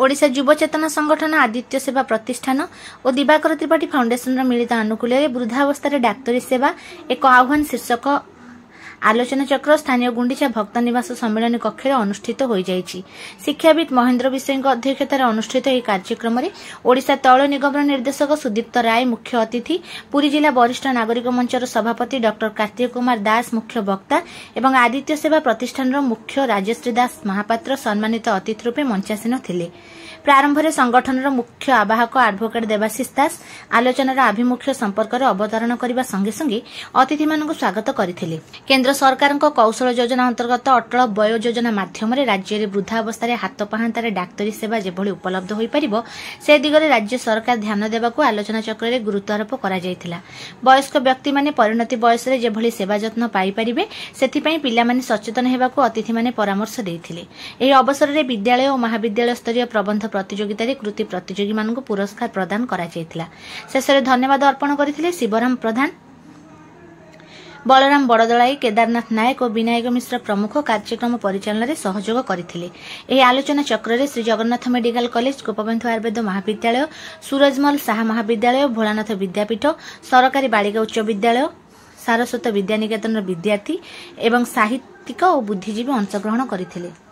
ओडिशा युव चेतना संगठन आदित्य सेवा प्रतिष्ठान और दिवाकर त्रिपाठी फाउंडेशन मिलित आनुकूल्य वृद्धावस्था डाक्तरी सेवा एक आह्वान शीर्षक आलोचना चक्र स्थानीय गुंडीचा भक्त निवास सम्मेलन कक्ष अनुष्ठित हो जाइछि। शिक्षाविद महेन्द्र विषय अध्यक्षतार अनुष्ठित यह कार्यक्रम में ओडिशा तैल निगम निर्देशक सुदीप्त राय मुख्य अतिथि, पुरी जिला वरिष्ठ नागरिक मंचर सभापति डॉक्टर कार्तिक कुमार दास मुख्य वक्ता एवं आदित्य सेवा प्रतिष्ठान मुख्य राजश्री दास महापात्र सम्मानित अतिथि रूपे मंचासीन थिले। प्रारंभ में संगठन मुख्य आवाहक एडवोकेट देवाशीष दास आलोचनार आभिमुख्य संपर्क में अवतरण करने संगे संगे अतिथि मानक स्वागत करथिले। केंद्र सरकार कौशल योजना अंतर्गत अटल वय योजना माध्यम राज्य में वृद्धावस्था हाथ पाहांतार डाक्तरी सेवा जेभली उपलब्ध हो पारिबो से दिगरे राज्य सरकार ध्यान देवाक आलोचना चक्र में गुरुत्वारोप करा जायथिला। वयस्क व्यक्ति माने परिणति बयस में जेभली सेवा जत्न पाई परिबे सेथिपई पिलामाने सचेतन हेबाकू अतिथि माने परामर्श देइथिले। एही अवसर में विद्यालय और महाविद्यालय स्तरीय प्रबंध प्रतियोगिता कृति प्रतियोगी मानक पुरस्कार प्रदान करा जायथिला। शेषरे धन्यवाद अर्पण करथिले शिवराम प्रधान, बलराम बड़दलाई, केदारनाथ नायक और विनायक मिश्र प्रमुख कार्यक्रम परिचालन में सहयोग करथिले। एही आलोचना चक्र में श्री जगन्नाथ मेडिकल कॉलेज, गोपबंधु आयुर्वेद महाविद्यालय, सूरजमल शाह महाविद्यालय, भोलानाथ विद्यापीठ, सरकारी बालिका उच्च विद्यालय, सारस्वत विद्यानिकेतन विद्यार्थी एवं साहित्यिक और बुद्धिजीवी अंशग्रहण करथिले।